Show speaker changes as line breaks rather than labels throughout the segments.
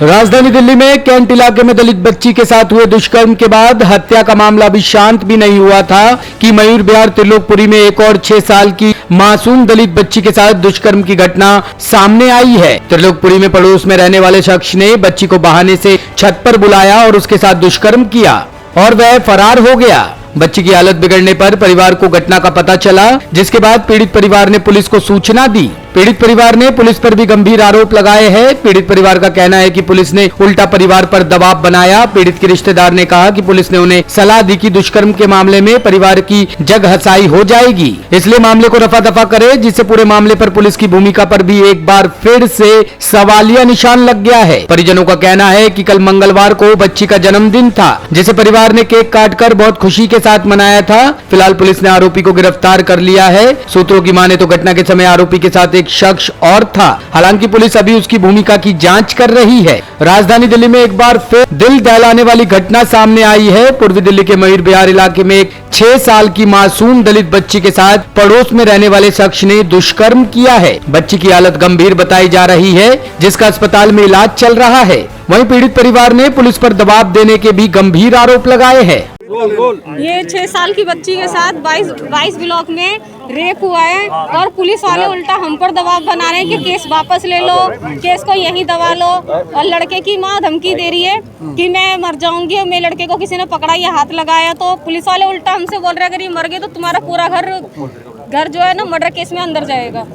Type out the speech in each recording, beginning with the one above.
राजधानी दिल्ली में कैंट इलाके में दलित बच्ची के साथ हुए दुष्कर्म के बाद हत्या का मामला अभी शांत भी नहीं हुआ था कि मयूर विहार त्रिलोकपुरी में एक और 6 साल की मासूम दलित बच्ची के साथ दुष्कर्म की घटना सामने आई है। त्रिलोकपुरी में पड़ोस में रहने वाले शख्स ने बच्ची को बहाने से छत पर बुलाया और उसके साथ दुष्कर्म किया और वह फरार हो गया। बच्ची की हालत बिगड़ने पर परिवार को घटना का पता चला, जिसके बाद पीड़ित परिवार ने पुलिस को सूचना दी। पीड़ित परिवार ने पुलिस पर भी गंभीर आरोप लगाए हैं। पीड़ित परिवार का कहना है कि पुलिस ने उल्टा परिवार पर दबाव बनाया। पीड़ित के रिश्तेदार ने कहा कि पुलिस ने उन्हें सलाह दी कि दुष्कर्म के मामले में परिवार की जग हसाई हो जाएगी, इसलिए मामले को रफा दफा करे, जिससे पूरे मामले पर पुलिस की भूमिका पर भी एक बार फिर से सवालिया निशान लग गया है। परिजनों का कहना है कि कल मंगलवार को बच्ची का जन्मदिन था, जिसे परिवार ने केक काटकर बहुत खुशी के साथ मनाया था। फिलहाल पुलिस ने आरोपी को गिरफ्तार कर लिया है। सूत्रों की माने तो घटना के समय आरोपी के साथ एक शख्स और था। हालांकि पुलिस अभी उसकी भूमिका की जांच कर रही है। राजधानी दिल्ली में एक बार फिर दिल दहलाने वाली घटना सामने आई है। पूर्वी दिल्ली के मयूर विहार इलाके में एक 6 साल की मासूम दलित बच्ची के साथ पड़ोस में रहने वाले शख्स ने दुष्कर्म किया है। बच्ची की हालत गंभीर बताई जा रही है, जिसका अस्पताल में इलाज चल रहा है। वहीं पीड़ित परिवार ने पुलिस पर दबाव देने के भी गंभीर आरोप लगाए हैं।
ये 6 साल की बच्ची के साथ 22 ब्लॉक में रेप हुआ है और पुलिस वाले उल्टा हम पर दबाव बना रहे हैं कि केस वापस ले लो, केस को यहीं दबा लो। और लड़के की माँ धमकी दे रही है कि मैं मर जाऊंगी और मेरे लड़के को किसी ने पकड़ा या हाथ लगाया तो पुलिस वाले उल्टा हमसे बोल रहे हैं अगर ये मर गए तो तुम्हारा पूरा घर जो है ना मर्डर केस में अंदर जाएगा।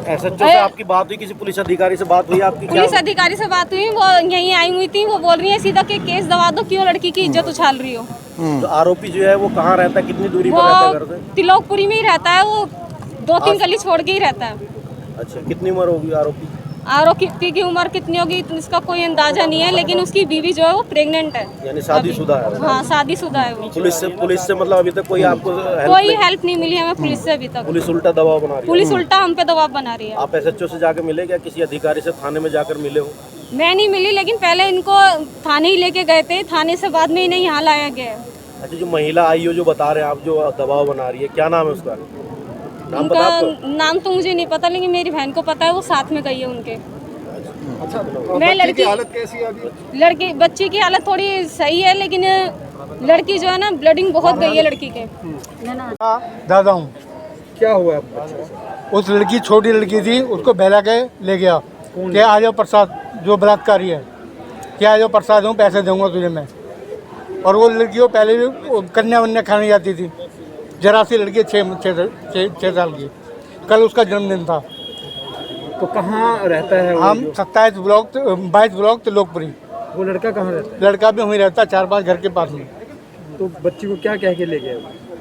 ऐसा से आपकी बात हुई, किसी पुलिस अधिकारी से बात हुई आपकी?
पुलिस अधिकारी से बात हुई, वो यहीं आई हुई थी। वो बोल रही है सीधा कि केस दबा दो, क्यों लड़की की इज्जत उछाल रही हो।
तो आरोपी जो है वो कहाँ रहता है, कितनी दूरी पर रहता है घर से?
त्रिलोकपुरी में ही रहता है, वो 2-3 गली छोड़ के ही रहता है।
अच्छा, कितनी उम्र होगी आरोपी?
आरोपी की उम्र कितनी होगी इसका कोई अंदाजा नहीं है, लेकिन उसकी बीवी जो है वो प्रेग्नेंट है,
यानी शादीशुदा है।
हाँ, शादीशुदा है वो।
पुलिस से मतलब अभी तक कोई आपको
कोई हेल्प नहीं मिली हमें पुलिस से अभी तक।
पुलिस उल्टा दबाव बना रही है।
पुलिस उल्टा हम पे दबाव बना रही है।
आप एसएचओ से जाकर मिले क्या, किसी अधिकारी से थाने में जाकर मिले हो?
मैं नहीं मिली, लेकिन पहले इनको थाने ही लेके गए थे। थाने से बाद में इन्हें यहाँ लाया गया।
अच्छा, जो महिला आई हो जो बता रहे हैं आप, जो दबाव बना रही है, क्या नाम है उसका?
उनका नाम तो मुझे नहीं पता, लेकिन मेरी बहन को पता है, वो साथ में गई है उनके।
अच्छा,
मैं लड़की
की हालत कैसी है अभी?
बच्ची की हालत थोड़ी सही है, लेकिन लड़की जो है ना ब्लडिंग बहुत गई है लड़की के।
दादा हूँ।
क्या हुआ?
उस लड़की छोटी लड़की थी, उसको बहला के ले गया कि आ जाओ प्रसाद, जो बलात्कारी है, क्या आ जाओ प्रसाद दूँ, पैसे दूंगा तुझे मैं। और वो लड़की को पहले भी कन्या वन्या खाने जाती थी। जरा सी लड़की 6 साल की। कल उसका जन्मदिन था।
तो कहाँ रहता है वो?
हम 22 ब्लॉक त्रिलोकपुरी।
वो लड़का कहाँ रहता है?
लड़का भी वहीं रहता, 4-5 घर के पास में।
तो बच्ची को क्या कह के ले गया?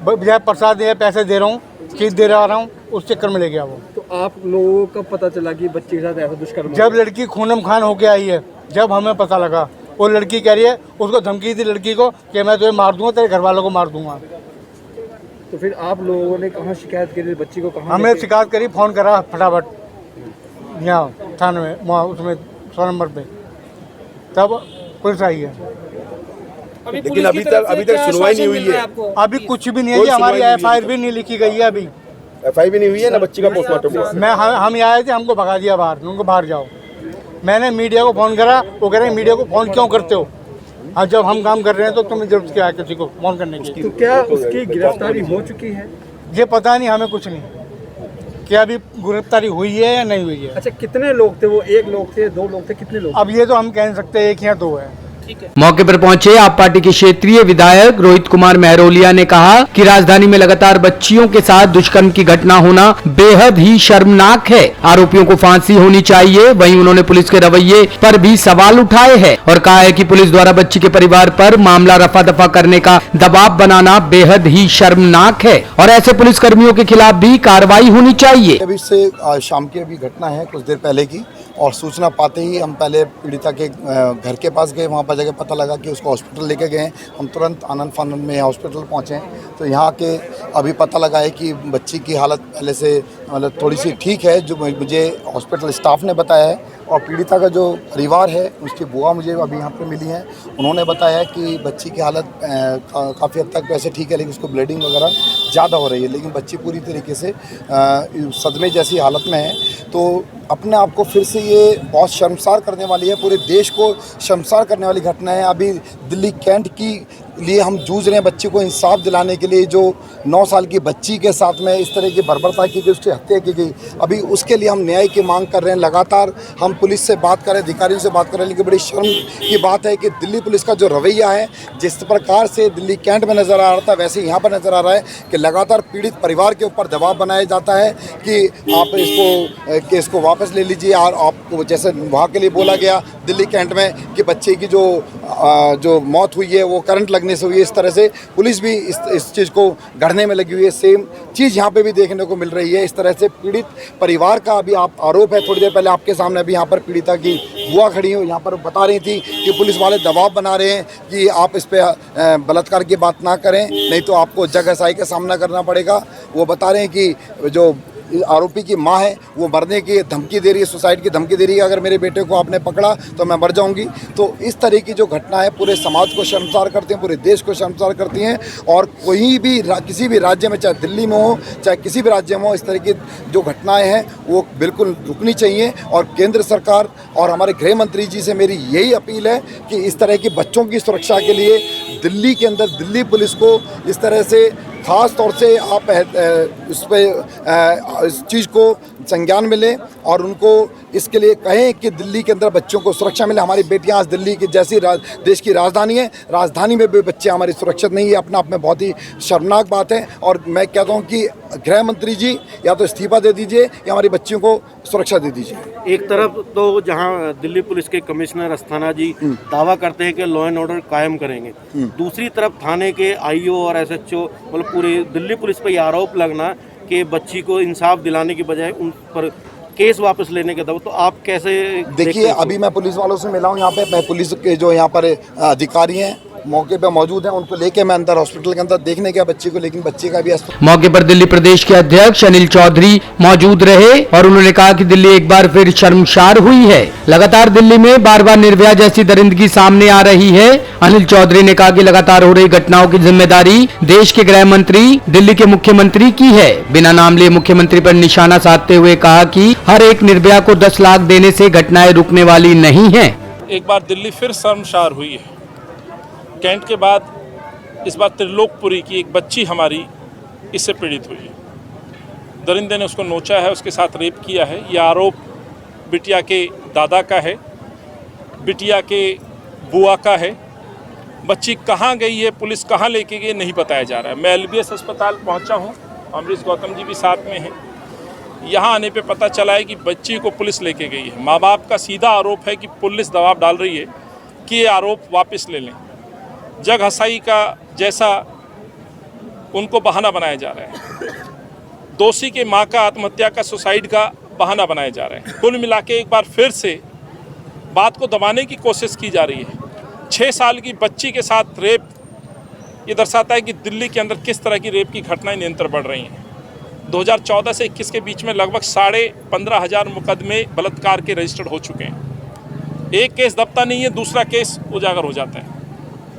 बजाय प्रसाद दे, पैसे दे रहा हूँ, चीज दे रहा हूँ, उस चक्कर में ले गया वो।
तो आप लोगों को पता चला कि बच्ची के साथ ऐसा दुष्कर्म?
जब लड़की खूनम खान होके आई है, जब हमें पता लगा, वो लड़की कह रही है, उसको धमकी दी लड़की को कि मैं तुझे मार दूंगा, तेरे घर वालों को मार दूंगा।
तो फिर आप लोगों ने कहाँ शिकायत करी बच्ची को? कहाँ
हमने शिकायत करी, फोन करा फटाफट यहाँ थाने में, वहाँ उसमें 100 नंबर पे, तब पुलिस आई है।
लेकिन अभी तक सुनवाई नहीं हुई है।
अभी कुछ भी नहीं है जी, हमारी FIR भी नहीं लिखी गई है अभी।
FIR भी नहीं हुई है ना, बच्ची का पोस्टमार्टम।
हम यहाँ आए थे, हमको भगा दिया बाहर, उनको बाहर जाओ। मैंने मीडिया को फ़ोन करा, वो कह रहे हैं मीडिया को फ़ोन क्यों करते हो? हाँ, जब हम काम कर रहे हैं तो तुम्हें जरूरत क्या है किसी को फ़ोन करने की?
तो क्या उसकी गिरफ्तारी हो चुकी है?
ये पता नहीं, हमें कुछ नहीं क्या अभी गिरफ्तारी हुई है या नहीं हुई है।
अच्छा, कितने लोग थे वो? 1 लोग थे, 2 लोग थे, कितने लोग?
अब ये तो हम कह नहीं सकते, 1 या 2 है।
मौके पर पहुंचे आप पार्टी के क्षेत्रीय विधायक रोहित कुमार महरोलिया ने कहा कि राजधानी में लगातार बच्चियों के साथ दुष्कर्म की घटना होना बेहद ही शर्मनाक है। आरोपियों को फांसी होनी चाहिए। वहीं उन्होंने पुलिस के रवैये पर भी सवाल उठाए हैं और कहा है कि पुलिस द्वारा बच्ची के परिवार पर मामला रफा दफा करने का दबाव बनाना बेहद ही शर्मनाक है और ऐसे पुलिस कर्मियों के खिलाफ भी कार्रवाई होनी चाहिए।
अभी से शाम की अभी घटना है कुछ देर पहले की, और सूचना पाते ही हम पहले पीड़िता के घर के पास गए। वहाँ पर जगह पता लगा कि उसको हॉस्पिटल लेके गए। हम तुरंत आनंद फानंद में हॉस्पिटल पहुँचे तो यहाँ के अभी पता लगा है कि बच्ची की हालत पहले से मतलब थोड़ी सी ठीक है, जो मुझे हॉस्पिटल स्टाफ ने बताया है। और पीड़िता का जो परिवार है, उसकी बुआ मुझे अभी यहाँ पे मिली हैं, उन्होंने बताया कि बच्ची की हालत काफ़ी हद तक वैसे ठीक है, लेकिन उसको ब्लीडिंग वगैरह ज़्यादा हो रही है, लेकिन बच्ची पूरी तरीके से सदमे जैसी हालत में है। तो अपने आप को फिर से ये बहुत शर्मसार करने वाली है, पूरे देश को शर्मसार करने वाली घटना है। अभी दिल्ली कैंट की लिए हम जूझ रहे हैं बच्चे को इंसाफ दिलाने के लिए। जो 9 साल की बच्ची के साथ में इस तरह की बर्बरता की गई, उसकी हत्या की गई, अभी उसके लिए हम न्याय की मांग कर रहे हैं। लगातार हम पुलिस से बात कर रहे हैं, अधिकारियों से बात कर रहे हैं, लेकिन बड़ी शर्म की बात है कि दिल्ली पुलिस का जो रवैया है, जिस प्रकार से दिल्ली कैंट में नज़र आ रहा था वैसे यहाँ पर नज़र आ रहा है कि लगातार पीड़ित परिवार के ऊपर दबाव बनाया जाता है कि आप इसको केस को वापस ले लीजिए। और आपको जैसे वहाँ के लिए बोला गया दिल्ली कैंट में कि बच्चे की जो मौत हुई है वो करंट लगने से हुई है, इस तरह से पुलिस भी इस चीज़ को गढ़ने में लगी हुई है। सेम चीज़ यहाँ पे भी देखने को मिल रही है। इस तरह से पीड़ित परिवार का अभी आप आरोप है, थोड़ी देर पहले आपके सामने अभी यहाँ पर पीड़िता की बुआ खड़ी हो, यहाँ पर बता रही थी कि पुलिस वाले दबाव बना रहे हैं कि आप इस पर बलात्कार की बात ना करें, नहीं तो आपको जगहसाई का सामना करना पड़ेगा। वो बता रहे हैं कि जो आरोपी की मां है वो मरने की धमकी दे रही है, सुसाइड की धमकी दे रही है, अगर मेरे बेटे को आपने पकड़ा तो मैं मर जाऊंगी। तो इस तरह की जो घटना है पूरे समाज को शर्मसार करती हैं, पूरे देश को शर्मसार करती हैं। और कोई भी किसी भी राज्य में, चाहे दिल्ली में हो चाहे किसी भी राज्य में हो, इस तरह की जो घटनाएं हैं वो बिल्कुल रुकनी चाहिए। और केंद्र सरकार और हमारे गृह मंत्री जी से मेरी यही अपील है कि इस तरह की बच्चों की सुरक्षा के लिए दिल्ली के अंदर दिल्ली पुलिस को इस तरह से ख़ास तौर से आप इस चीज़ को संज्ञान में लें और उनको इसके लिए कहें कि दिल्ली के अंदर बच्चों को सुरक्षा मिले। हमारी बेटियां आज दिल्ली की जैसी देश की राजधानी है, राजधानी में भी बच्चे हमारी सुरक्षित नहीं है, अपना आप में बहुत ही शर्मनाक बात है। और मैं कहता हूं कि गृह मंत्री जी या तो इस्तीफा दे दीजिए या हमारी बच्चियों को सुरक्षा दे दीजिए।
एक तरफ तो जहां दिल्ली पुलिस के कमिश्नर अस्थाना जी दावा करते हैं कि लॉ एंड ऑर्डर कायम करेंगे, दूसरी तरफ थाने के आईओ और एसएचओ मतलब पूरी दिल्ली पुलिस पर यह आरोप लगना कि बच्ची को इंसाफ दिलाने की बजाय उन पर केस वापस लेने के दबाव, तो आप कैसे
देखिए? अभी मैं पुलिस वालों से मिला हूँ यहाँ पे, पुलिस के जो यहाँ पर अधिकारी हैं मौके पे मौजूद हैं, उनको लेके मैं अंदर हॉस्पिटल के अंदर देखने गया बच्ची को, लेकिन बच्ची का भी
मौके पर दिल्ली प्रदेश के अध्यक्ष अनिल चौधरी मौजूद रहे और उन्होंने कहा कि दिल्ली एक बार फिर शर्मसार हुई है। लगातार दिल्ली में बार बार निर्भया जैसी दरिंदगी सामने आ रही है। अनिल चौधरी ने कहा कि लगातार हो रही घटनाओं की जिम्मेदारी देश के गृह मंत्री दिल्ली के मुख्यमंत्री की है। बिना नाम लिए मुख्यमंत्री पर निशाना साधते हुए कहा कि हर एक निर्भया को 10 लाख देने से घटनाएं रुकने वाली नहीं है।
एक बार दिल्ली फिर शर्मसार हुई है। कैंट के बाद इस बार त्रिलोकपुरी की एक बच्ची हमारी इससे पीड़ित हुई है। दरिंदे ने उसको नोचा है, उसके साथ रेप किया है। यह आरोप बिटिया के दादा का है, बिटिया के बुआ का है। बच्ची कहाँ गई है, पुलिस कहाँ लेके गई, नहीं बताया जा रहा है। मैं LBS अस्पताल पहुँचा हूँ, अमरीश गौतम जी भी साथ में हैं। यहाँ आने पे पता चला है कि बच्ची को पुलिस लेके गई है। माँ बाप का सीधा आरोप है कि पुलिस दबाव डाल रही है कि ये आरोप वापस ले लें। जग हसाई का जैसा उनको बहाना बनाया जा रहा है। दोषी के मां का आत्महत्या का, सुसाइड का बहाना बनाया जा रहा है। कुल मिला के एक बार फिर से बात को दबाने की कोशिश की जा रही है। 6 साल की बच्ची के साथ रेप, ये दर्शाता है कि दिल्ली के अंदर किस तरह की रेप की घटनाएं निरंतर बढ़ रही हैं। 2014 से 21 के बीच में लगभग 15,500 मुकदमे बलात्कार के रजिस्टर्ड हो चुके हैं। एक केस दबता नहीं है, दूसरा केस उजागर हो जाता है।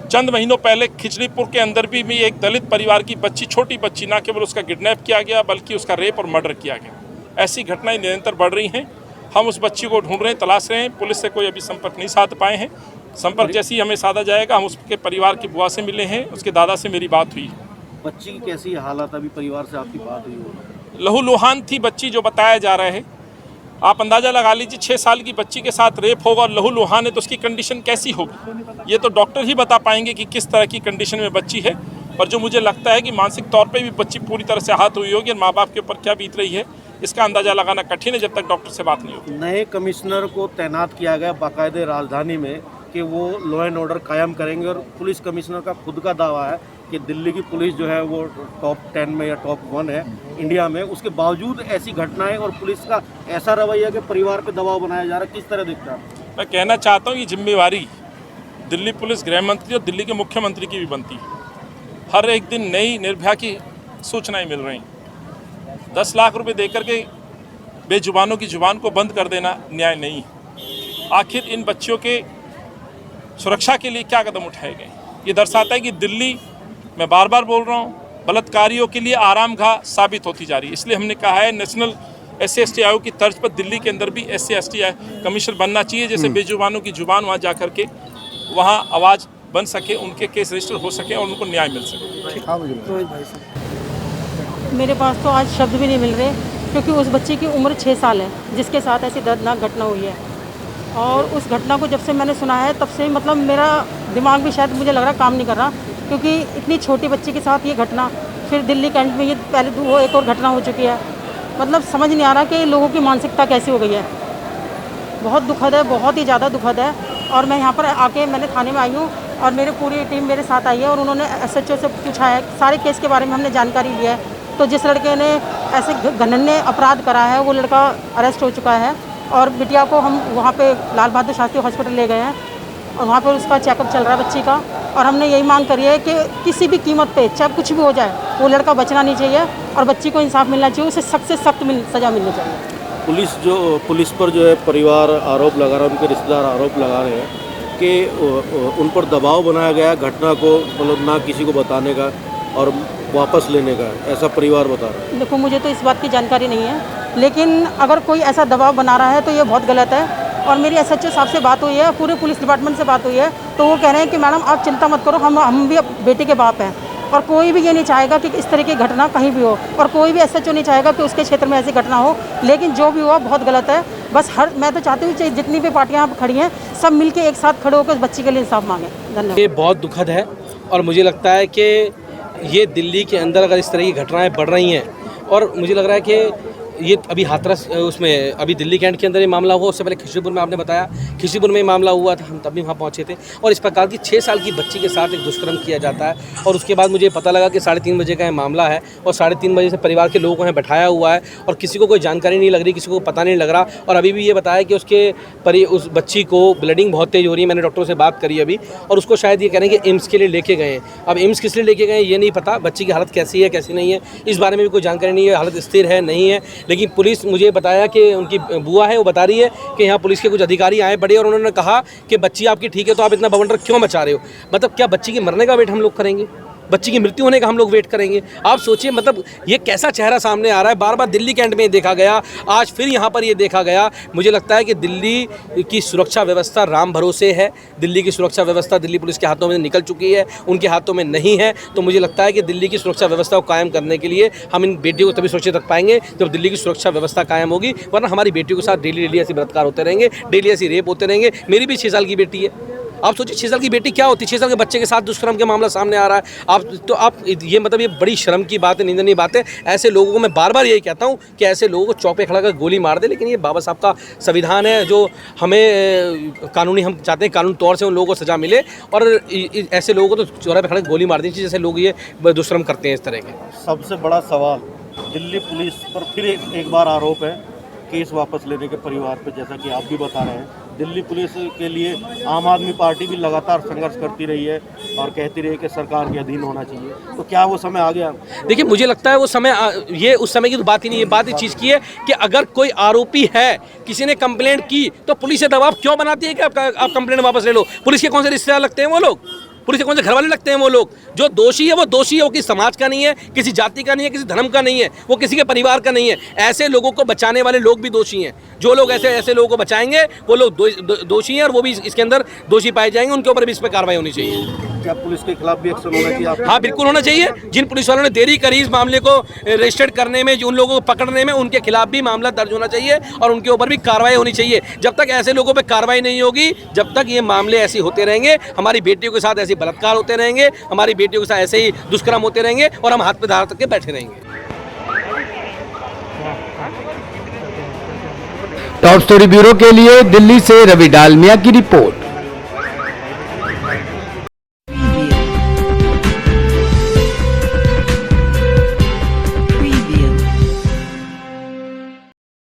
चंद महीनों पहले खिचड़ीपुर के अंदर भी एक दलित परिवार की बच्ची, छोटी बच्ची, ना केवल उसका किडनैप किया गया बल्कि उसका रेप और मर्डर किया गया। ऐसी घटनाएं निरंतर बढ़ रही हैं। हम उस बच्ची को ढूंढ रहे हैं, तलाश रहे हैं। पुलिस से कोई अभी संपर्क नहीं साध पाए हैं। संपर्क जैसे ही हमें साधा जाएगा, हम उसके परिवार की बुआ से मिले हैं, उसके दादा से मेरी बात हुई।
बच्ची की कैसी हालत, अभी परिवार से आपकी बात हुई हो?
लहूलुहान थी बच्ची, जो बताया जा रहा है। आप अंदाज़ा लगा लीजिए, 6 साल की बच्ची के साथ रेप होगा और लहूलुहान है तो उसकी कंडीशन कैसी होगी। ये तो डॉक्टर ही बता पाएंगे कि किस तरह की कंडीशन में बच्ची है। पर जो मुझे लगता है कि मानसिक तौर पे भी बच्ची पूरी तरह से आहत हुई होगी और माँ बाप के ऊपर क्या बीत रही है, इसका अंदाज़ा लगाना कठिन है जब तक डॉक्टर से बात नहीं होगी।
नए कमिश्नर को तैनात किया गया बाकायदे राजधानी में कि वो लॉ एंड ऑर्डर कायम करेंगे, और पुलिस कमिश्नर का खुद का दावा है कि दिल्ली की पुलिस जो है वो टॉप 10 में या टॉप 1 है इंडिया में। उसके बावजूद ऐसी घटनाएं और पुलिस का ऐसा रवैया कि परिवार पे दबाव बनाया जा रहा है, किस तरह दिखता है?
मैं कहना चाहता हूँ ये जिम्मेवारी दिल्ली पुलिस, गृह मंत्री और दिल्ली के मुख्यमंत्री की भी बनती है। हर एक दिन नई निर्भया की सूचनाएं मिल रही। 10 लाख रुपए देकर के बेजुबानों की जुबान को बंद कर देना न्याय नहीं। आखिर इन बच्चियों के सुरक्षा के लिए क्या कदम उठाए गए, ये दर्शाता है कि दिल्ली, मैं बार बार बोल रहा हूँ, बलात्कारियों के लिए आराम गाह साबित होती जा रही है। इसलिए हमने कहा है नेशनल SC/ST आयोग की तर्ज पर दिल्ली के अंदर भी SC/ST कमीशन बनना चाहिए, जैसे बेजुबानों की जुबान वहाँ जा करके वहाँ आवाज़ बन सके, उनके केस रजिस्टर हो सके और उनको न्याय मिल सके।
मेरे पास तो आज शब्द भी नहीं मिल रहे, क्योंकि उस बच्ची की उम्र 6 साल है जिसके साथ ऐसी दर्दनाक घटना हुई है। और उस घटना को जब से मैंने सुना है तब से मतलब मेरा दिमाग भी शायद मुझे लग रहा काम नहीं कर रहा, क्योंकि इतनी छोटी बच्ची के साथ ये घटना, फिर दिल्ली कैंट में ये पहले वो एक और घटना हो चुकी है। मतलब समझ नहीं आ रहा कि लोगों की मानसिकता कैसी हो गई है। बहुत दुखद है, बहुत ही ज़्यादा दुखद है। और मैं यहाँ पर आके मैंने थाने में आई हूँ और मेरी पूरी टीम मेरे साथ आई है और उन्होंने SHO से पूछा है, सारे केस के बारे में हमने जानकारी ली है। तो जिस लड़के ने ऐसे घृण्य अपराध करा है वो लड़का अरेस्ट हो चुका है और बिटिया को हम वहाँ पे लाल बहादुर शास्त्री हॉस्पिटल ले गए हैं और वहाँ पर उसका चेकअप चल रहा है बच्ची का। और हमने यही मांग करी है कि किसी भी कीमत पे चाहे कुछ भी हो जाए वो लड़का बचना नहीं चाहिए और बच्ची को इंसाफ मिलना चाहिए, उसे सख्त से सख्त सज़ा मिलनी चाहिए।
पुलिस पर जो है परिवार आरोप लगा रहा है, उनके रिश्तेदार आरोप लगा रहे हैं कि उन पर दबाव बनाया गया घटना को मतलब ना किसी को बताने का और वापस लेने का, ऐसा परिवार बता रहा है।
देखो मुझे तो इस बात की जानकारी नहीं है, लेकिन अगर कोई ऐसा दबाव बना रहा है तो ये बहुत गलत है। और मेरी SHO साहब से बात हुई है, पूरे पुलिस डिपार्टमेंट से बात हुई है, तो वो कह रहे हैं कि मैडम आप चिंता मत करो, हम भी बेटी के बाप हैं और कोई भी ये नहीं चाहेगा कि इस तरह की घटना कहीं भी हो और कोई भी SHO नहीं चाहेगा कि उसके क्षेत्र में ऐसी घटना हो। लेकिन जो भी हुआ बहुत गलत है। बस मैं तो चाहती हूँ जितनी भी पार्टियाँ खड़ी हैं सब मिलकर एक साथ खड़े होकर उस बच्ची के लिए इंसाफ मांगें। धन्यवाद।
ये बहुत दुखद है और मुझे लगता है कि ये दिल्ली के अंदर अगर इस तरह की घटनाएं बढ़ रही हैं और मुझे लग रहा है कि ये अभी हाथरस उसमें अभी दिल्ली कैंट के अंदर ये मामला हुआ, उससे पहले खिशीपुर में आपने बताया खिशीपुर में ये मामला हुआ था, हम तब भी वहाँ पहुँचे थे। और इस प्रकार की 6 साल की बच्ची के साथ एक दुष्कर्म किया जाता है और उसके बाद मुझे पता लगा कि 3:30 बजे का ये मामला है और 3:30 बजे से परिवार के लोगों को यहाँ बैठाया हुआ है और किसी को कोई जानकारी नहीं लग रही, किसी को पता नहीं लग रहा। और अभी भी ये बताया कि उस बच्ची को ब्लीडिंग बहुत तेज़ हो रही है, मैंने डॉक्टरों से बात करी अभी, और उसको शायद ये कह रहे हैं कि एम्स के लिए लेके गए हैं। अब एम्स किस लिए लेके गए ये नहीं पता, बच्ची की हालत कैसी है कैसी नहीं है इस बारे में भी कोई जानकारी नहीं है, हालत स्थिर है नहीं है। लेकिन पुलिस मुझे बताया कि उनकी बुआ है वो बता रही है कि यहाँ पुलिस के कुछ अधिकारी आए बड़े और उन्होंने कहा कि बच्ची आपकी ठीक है तो आप इतना बवंडर क्यों मचा रहे हो। मतलब क्या बच्ची के मरने का वेट हम लोग करेंगे, बच्ची की मृत्यु होने का हम लोग वेट करेंगे? आप सोचिए, मतलब ये कैसा चेहरा सामने आ रहा है। बार बार दिल्ली कैंट में ये देखा गया, आज फिर यहाँ पर ये देखा गया। मुझे लगता है कि दिल्ली की सुरक्षा व्यवस्था राम भरोसे है, दिल्ली की सुरक्षा व्यवस्था दिल्ली पुलिस के हाथों में निकल चुकी है, उनके हाथों में नहीं है। तो मुझे लगता है कि दिल्ली की सुरक्षा व्यवस्था को कायम करने के लिए हम इन बेटियों को तभी सुरक्षित रख पाएंगे जब दिल्ली की सुरक्षा व्यवस्था कायम होगी, वरना हमारी बेटियों के साथ डेली ऐसे बलात्कार होते रहेंगे, डेली ऐसी रेप होते रहेंगे। मेरी भी 6 साल की बेटी है, आप सोचिए 6 साल की बेटी क्या होती है, 6 साल के बच्चे के साथ दुष्कर्म का मामला सामने आ रहा है। आप ये मतलब ये बड़ी शर्म की बात है, निंदनीय बात है। ऐसे लोगों को मैं बार बार यही कहता हूँ कि ऐसे लोगों को चौक पे खड़ा कर गोली मार दे, लेकिन ये बाबा साहब का संविधान है जो हमें कानूनी, हम चाहते हैं कानून तौर से उन लोगों को सज़ा मिले और ऐसे लोगों को तो चौराहे पे खड़ा गोली मार देनी चाहिए जैसे लोग ये दुष्कर्म करते हैं इस तरह के।
सबसे बड़ा सवाल दिल्ली पुलिस पर फिर एक बार आरोप है केस वापस लेने के परिवार पे, जैसा कि आप भी बता रहे हैं। दिल्ली पुलिस के लिए आम आदमी पार्टी भी लगातार संघर्ष करती रही है और कहती रही कि सरकार के अधीन होना चाहिए, तो क्या वो समय आ गया?
देखिए मुझे लगता है वो समय ये उस समय की तो बात ही नहीं है। बात इस चीज़ की है कि अगर कोई आरोपी है, किसी ने कंप्लेंट की, तो पुलिस से दबाव क्यों बनाती है कि आप कंप्लेंट वापस ले लो? पुलिस के कौन से रिश्तेदार लगते हैं वो लोग, पुलिस के कौन से घर वाले लगते हैं वो लोग? जो दोषी है वो दोषी है, वो किसी समाज का नहीं है, किसी जाति का नहीं है, किसी धर्म का नहीं है, वो किसी के परिवार का नहीं है। ऐसे लोगों को बचाने वाले लोग भी दोषी हैं। जो लोग ऐसे लोगों को बचाएंगे वो लोग दोषी हैं और वो भी इसके अंदर दोषी पाए जाएंगे, उनके ऊपर भी इस पर कार्रवाई होनी चाहिए।
क्या पुलिस के खिलाफ भी एक्शन होना चाहिए?
हाँ बिल्कुल होना चाहिए। जिन पुलिस वालों ने देरी करी इस मामले को रजिस्टर्ड करने में, उन लोगों को पकड़ने में, उनके खिलाफ भी मामला दर्ज होना चाहिए और उनके ऊपर भी कार्रवाई होनी चाहिए। जब तक ऐसे लोगों पर कार्रवाई नहीं होगी, जब तक ये मामले ऐसे होते रहेंगे, हमारी बेटियों के साथ ऐसे बलात्कार होते रहेंगे, हमारी बेटियों के साथ ऐसे ही दुष्कर्म होते रहेंगे और हम हाथ पे धार करके बैठे रहेंगे।
टॉप स्टोरी ब्यूरो के लिए दिल्ली से रवि डालमिया की रिपोर्ट।